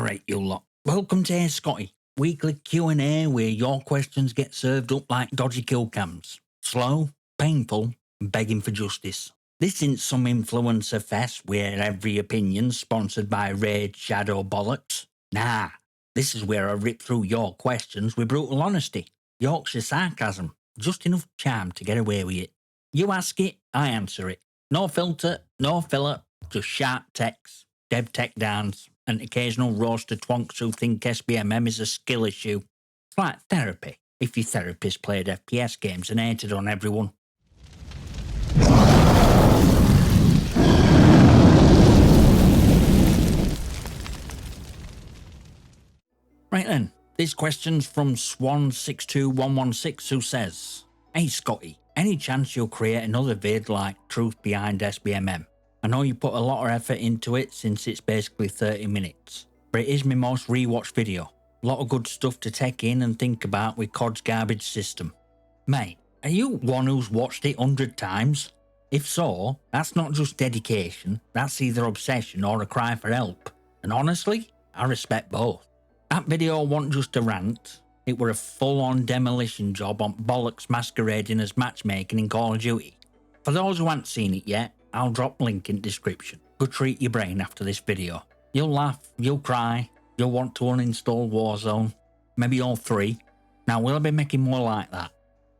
Alright, you lot. Welcome to Hey Scotty, weekly Q&A where your questions get served up like dodgy kill cams. Slow, painful, and begging for justice. This isn't some influencer fest where every opinion's sponsored by Raid Shadow Bollocks. Nah, this is where I rip through your questions with brutal honesty. Yorkshire sarcasm, just enough charm to get away with it. You ask it, I answer it. No filter, no filler, just sharp text, dev tech downs, and occasional roaster twonks who think SBMM is a skill issue. It's like therapy, if your therapist played FPS games and hated on everyone. Right then, this question's from Swan62116 who says, Hey Scotty, any chance you'll create another vid like Truth Behind SBMM? I know you put a lot of effort into it since it's basically 30 minutes, but it is my most rewatched video. A lot of good stuff to take in and think about with COD's garbage system. Mate, are you one who's watched it 100 times? If so, that's not just dedication, that's either obsession or a cry for help. And honestly, I respect both. That video wasn't just a rant, it were a full-on demolition job on bollocks masquerading as matchmaking in Call of Duty. For those who haven't seen it yet, I'll drop link in description. Go treat your brain after this video. You'll laugh, you'll cry, you'll want to uninstall Warzone, maybe all three. Now will I be making more like that?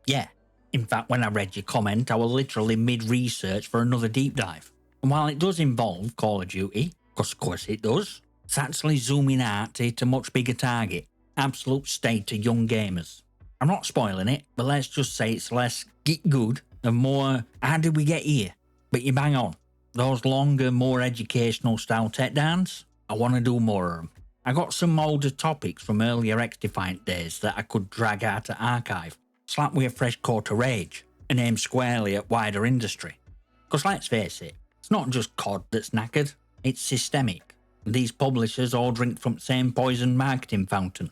Yeah. In fact, when I read your comment, I was literally mid-research for another deep dive. And while it does involve Call of Duty, because of course it does, it's actually zooming out to hit a much bigger target. Absolute state to young gamers. I'm not spoiling it, but let's just say it's less get good and more how did we get here? But you bang on. Those longer, more educational style tech downs, I want to do more of them. I got some older topics from earlier X-Defiant days that I could drag out to archive, slap with a fresh coat of rage, and aim squarely at wider industry. Because let's face it, it's not just COD that's knackered, it's systemic. These publishers all drink from the same poison marketing fountain,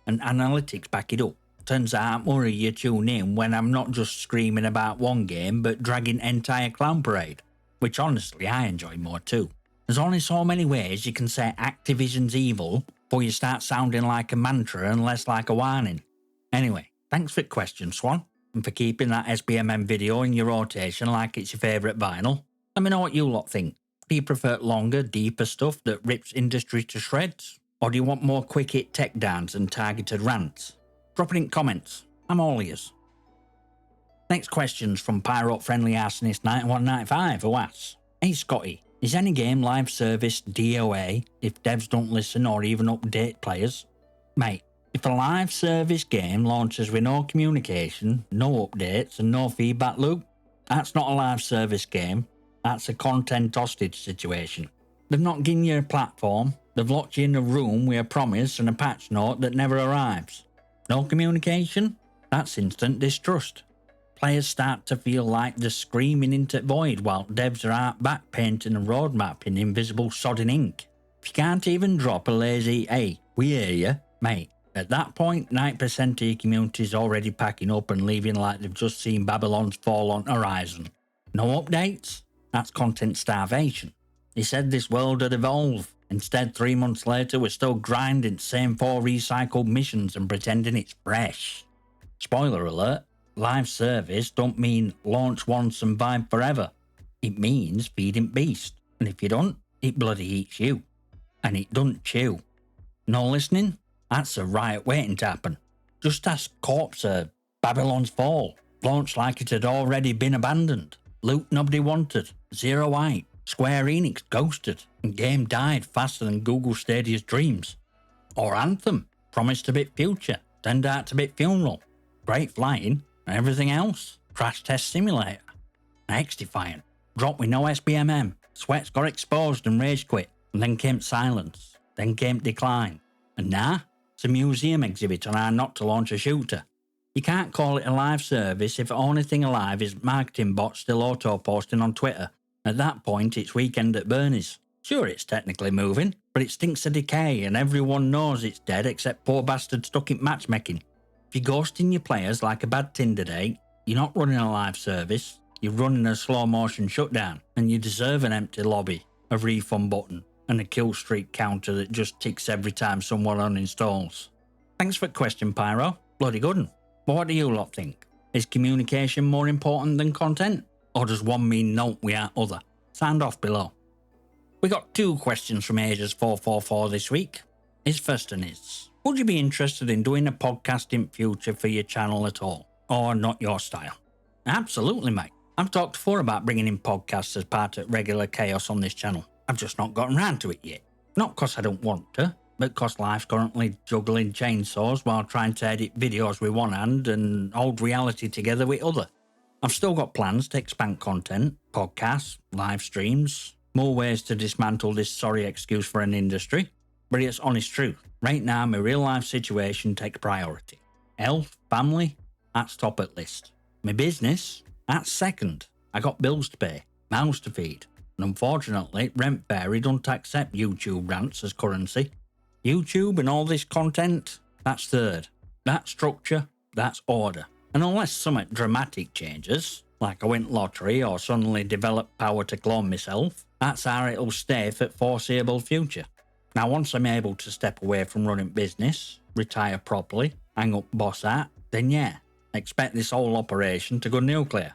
and analytics back it up. Turns out more of you tune in when I'm not just screaming about one game but dragging entire clown parade, which honestly I enjoy more too. There's only so many ways you can say Activision's evil before you start sounding like a mantra and less like a warning. Anyway, thanks for the question, Swan, and for keeping that SBMM video in your rotation like it's your favourite vinyl. Let me know what you lot think. Do you prefer longer, deeper stuff that rips industry to shreds? Or do you want more quick hit tech downs and targeted rants? Drop it in comments. I'm all ears. Next question's from Pirate Friendly Arsonist 9195 who asks, Hey Scotty, is any game live service DOA if devs don't listen or even update players? Mate, if a live service game launches with no communication, no updates and no feedback loop, that's not a live service game, that's a content hostage situation. They've not given you a platform, they've locked you in a room with a promise and a patch note that never arrives. No communication? That's instant distrust. Players start to feel like they're screaming into the void while devs are out back painting a roadmap in invisible sodding ink. If you can't even drop a lazy, hey, we hear you, mate, at that point 90% of your community's already packing up and leaving like they've just seen Babylon's fall on horizon. No updates? That's content starvation. They said this world would evolve. Instead, 3 months later, we're still grinding the same 4 recycled missions and pretending it's fresh. Spoiler alert, live service don't mean launch once and vibe forever. It means feeding beast, and if you don't, it bloody eats you. And it don't chew. No listening? That's a riot waiting to happen. Just ask Corpse Babylon's Fall. Launched like it had already been abandoned. Loot nobody wanted. Zero hype. Square Enix ghosted, and game died faster than Google Stadia's dreams. Or Anthem, promised a bit future, turned out to be funeral. Great flying, and everything else, crash test simulator. X-Defiant, dropped with no SBMM, Sweats got exposed and rage quit, and then came silence, then came decline. And now, it's a museum exhibit on how not to launch a shooter. You can't call it a live service if the only thing alive is marketing bots still auto-posting on Twitter. At that point, it's weekend at Bernie's. Sure, it's technically moving, but it stinks of decay and everyone knows it's dead except poor bastard stuck in matchmaking. If you're ghosting your players like a bad Tinder date, you're not running a live service, you're running a slow motion shutdown, and you deserve an empty lobby, a refund button, and a kill streak counter that just ticks every time someone uninstalls. Thanks for the question, Pyro. Bloody good 'un. But what do you lot think? Is communication more important than content? Or does one mean no without other? Sound off below. We got 2 questions from Ages444 this week. His first one is, would you be interested in doing a podcast in future for your channel at all? Or not your style? Absolutely, mate. I've talked before about bringing in podcasts as part of regular chaos on this channel. I've just not gotten round to it yet. Not because I don't want to, but because life's currently juggling chainsaws while trying to edit videos with one hand and hold reality together with other. I've still got plans to expand content, podcasts, live streams, more ways to dismantle this sorry excuse for an industry, but it's honest truth. Right now, my real life situation takes priority. Health, family, that's top at list. My business, that's second. I got bills to pay, mouths to feed, and unfortunately, Rent Fairy don't accept YouTube rants as currency. YouTube and all this content, that's third. That's structure, that's order. And unless something dramatic changes, like I win lottery or suddenly develop power to clone myself, that's how it'll stay for the foreseeable future. Now once I'm able to step away from running business, retire properly, hang up boss hat, then yeah, expect this whole operation to go nuclear.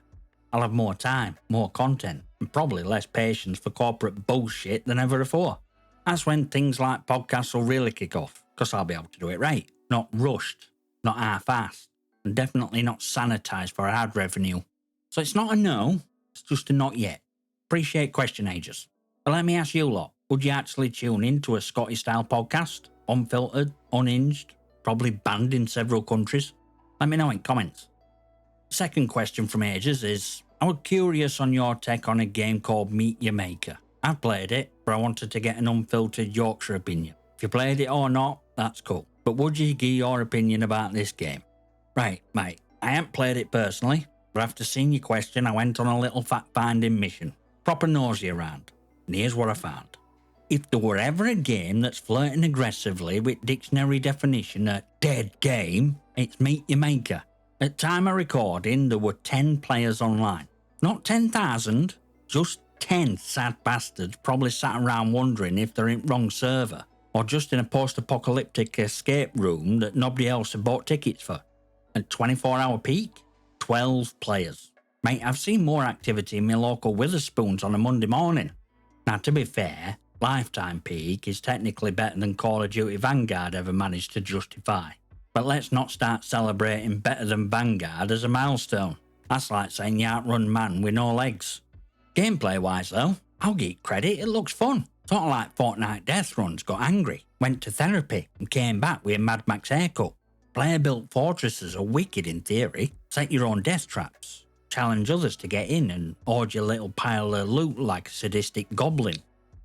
I'll have more time, more content, and probably less patience for corporate bullshit than ever before. That's when things like podcasts will really kick off, because I'll be able to do it right, not rushed, not half-assed, and definitely not sanitised for ad revenue. So it's not a no, it's just a not yet. Appreciate question, Ages. But let me ask you lot, would you actually tune in to a Scotty-style podcast? Unfiltered, unhinged, probably banned in several countries? Let me know in comments. Second question from Ages is, I was curious on your take on a game called Meet Your Maker. I've played it, but I wanted to get an unfiltered Yorkshire opinion. If you played it or not, that's cool. But would you give your opinion about this game? Right, mate, I haven't played it personally, but after seeing your question, I went on a little fact-finding mission. Proper nosy around. And here's what I found. If there were ever a game that's flirting aggressively with dictionary definition a dead game, it's Meet Your Maker. At time of recording, there were 10 players online. Not 10,000, just 10 sad bastards probably sat around wondering if they're in wrong server, or just in a post-apocalyptic escape room that nobody else had bought tickets for. At 24-hour peak, 12 players. Mate, I've seen more activity in my local Witherspoons on a Monday morning. Now, to be fair, lifetime peak is technically better than Call of Duty Vanguard ever managed to justify. But let's not start celebrating better than Vanguard as a milestone. That's like saying you outrun man with no legs. Gameplay-wise though, I'll give credit, it looks fun. Sort of like Fortnite Death Runs, got angry, went to therapy and came back with a Mad Max haircut. Player-built fortresses are wicked in theory, set your own death traps, challenge others to get in and hoard your little pile of loot like a sadistic goblin.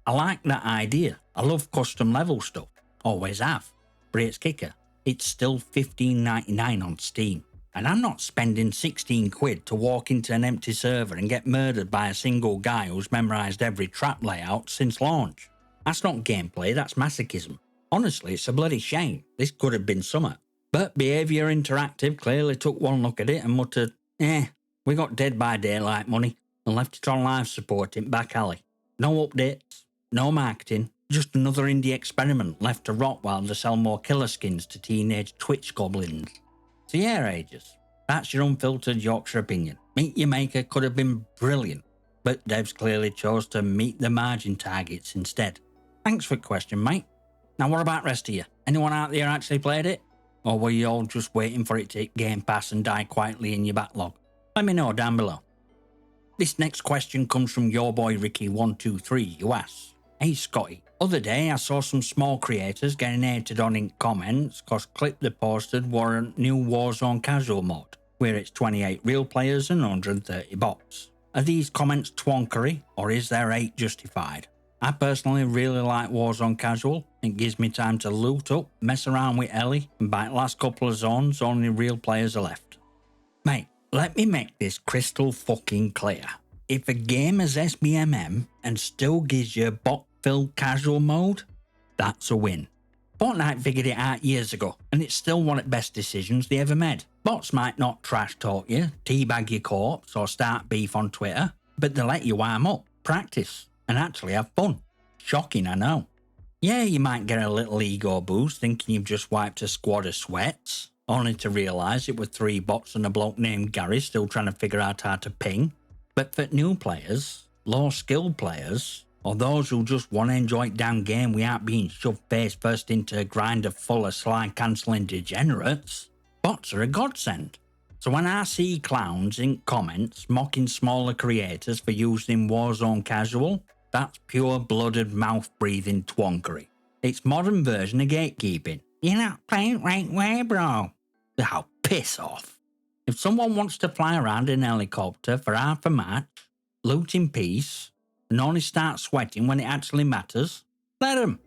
I like that idea, I love custom level stuff, always have, but it's kicker. It's still $15.99 on Steam, and I'm not spending 16 quid to walk into an empty server and get murdered by a single guy who's memorised every trap layout since launch. That's not gameplay, that's masochism. Honestly, it's a bloody shame. This could have been summer. But Behaviour Interactive clearly took one look at it and muttered, we got Dead by Daylight money and left it on live support in back alley. No updates, no marketing. Just another indie experiment left to rot while they sell more killer skins to teenage Twitch goblins. So yeah, Ages, that's your unfiltered Yorkshire opinion. Meet Your Maker could have been brilliant, but devs clearly chose to meet the margin targets instead. Thanks for the question, mate. Now what about rest of you? Anyone out there actually played it? Or were you all just waiting for it to hit Game Pass and die quietly in your backlog? Let me know down below. This next question comes from your boy Ricky123, who asks, Hey Scotty, other day I saw some small creators getting hated on in comments cause clip they posted were a new Warzone Casual Mode, where it's 28 real players and 130 bots. Are these comments twonkery, or is their hate justified? I personally really like Warzone Casual. It gives me time to loot up, mess around with Ellie, and by the last couple of zones only real players are left. Mate, let me make this crystal fucking clear. If a game is SBMM and still gives you bot-filled casual mode, that's a win. Fortnite figured it out years ago, and it's still one of the best decisions they ever made. Bots might not trash talk you, teabag your corpse, or start beef on Twitter, but they let you warm up, practice, and actually have fun. Shocking, I know. Yeah, you might get a little ego boost thinking you've just wiped a squad of sweats, only to realise it were 3 bots and a bloke named Gary still trying to figure out how to ping. But for new players, low-skilled players, or those who just want to enjoy it down game without being shoved face first into a grinder full of slide-cancelling degenerates, bots are a godsend. So when I see clowns in comments mocking smaller creators for using Warzone Casual, that's pure-blooded mouth-breathing twonkery. It's modern version of gatekeeping. You're not playing right way, bro. Oh, piss off. If someone wants to fly around in a helicopter for half a match, loot in peace, and only start sweating when it actually matters, let them.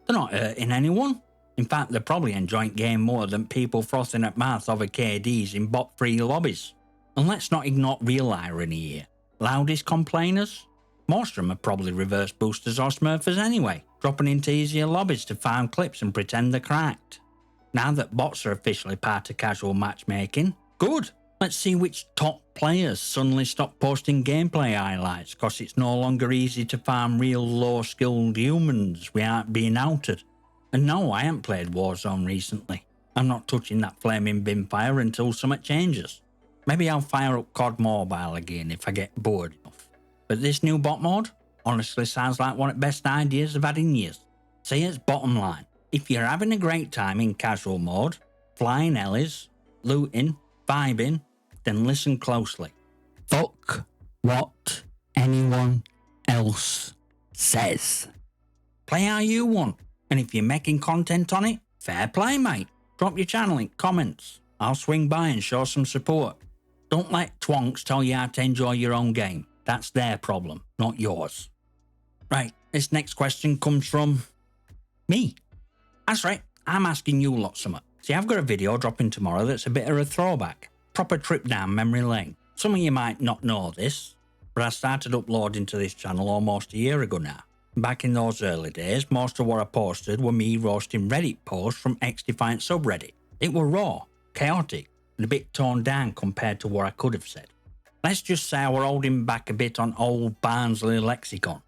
They're not hurting anyone. In fact, they're probably enjoying game more than people frothing at mouth over KDs in bot-free lobbies. And let's not ignore real irony here. Loudest complainers? Most of them are probably reverse boosters or smurfers anyway, dropping into easier lobbies to farm clips and pretend they're cracked. Now that bots are officially part of casual matchmaking, good. Let's see which top players suddenly stop posting gameplay highlights because it's no longer easy to farm real low-skilled humans without being outed. And no, I haven't played Warzone recently. I'm not touching that flaming bin fire until something changes. Maybe I'll fire up COD Mobile again if I get bored enough. But this new bot mode honestly sounds like one of the best ideas I've had in years. So here's bottom line. If you're having a great time in casual mode, flying helis, looting, vibing, then listen closely. Fuck what anyone else says. Play how you want, and if you're making content on it, fair play, mate. Drop your channel in comments. I'll swing by and show some support. Don't let twonks tell you how to enjoy your own game. That's their problem, not yours. Right, this next question comes from me. That's right, I'm asking you lot something. See, I've got a video dropping tomorrow that's a bit of a throwback. Proper trip down memory lane. Some of you might not know this, but I started uploading to this channel almost a year ago now. Back in those early days, most of what I posted were me roasting Reddit posts from X-Defiant subreddit. It were raw, chaotic, and a bit toned down compared to what I could have said. Let's just say I were holding back a bit on old Barnsley lexicon.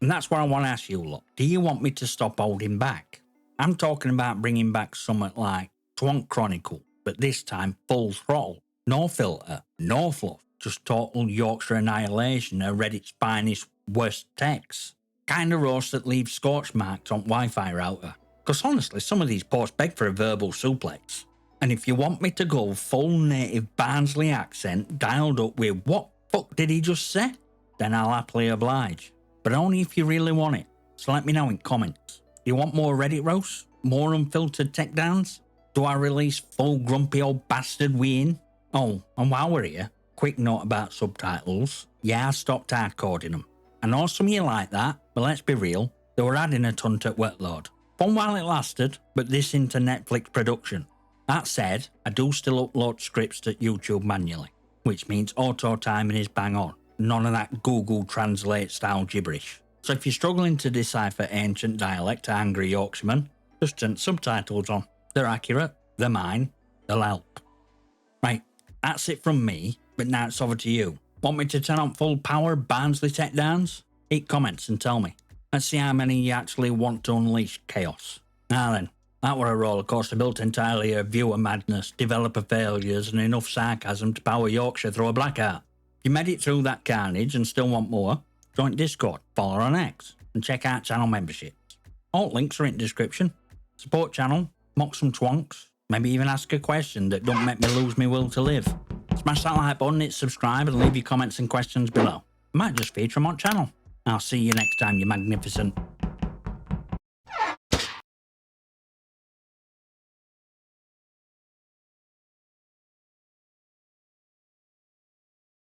And that's what I want to ask you lot. Do you want me to stop holding back? I'm talking about bringing back something like Twonk Chronicle, but this time full throttle. No filter, no fluff, just total Yorkshire annihilation of Reddit's finest worst texts. Kinda roast that leaves scorch marks on Wi-Fi router. Because honestly, some of these posts beg for a verbal suplex. And if you want me to go full native Barnsley accent dialed up with what fuck did he just say, then I'll happily oblige. But only if you really want it. So let me know in comments. Do you want more Reddit roasts? More unfiltered tech downs? Do I release full grumpy old bastard win? Oh, and while we're here, quick note about subtitles. Yeah, I stopped hardcoding them. I know some of you like that, but let's be real, they were adding a ton to workload. Fun while it lasted, but this into Netflix production. That said, I do still upload scripts to YouTube manually, which means auto timing is bang on. None of that Google Translate style gibberish. So if you're struggling to decipher ancient dialect to angry Yorkshiremen, just turn subtitles on. They're accurate, they're mine, they'll help. Right, that's it from me, but now it's over to you. Want me to turn on full power Barnsley tech downs? Hit comments and tell me. Let's see how many you actually want to unleash chaos. Now then, that were a rollercoaster built entirely of viewer madness, developer failures, and enough sarcasm to power Yorkshire through a blackout. If you made it through that carnage and still want more, join Discord, follow on X, and check out channel memberships. All links are in the description. Support channel, mock some twonks, maybe even ask a question that don't make me lose my will to live. Smash that like button, hit subscribe, and leave your comments and questions below. I might just feature them on channel. I'll see you next time, you magnificent.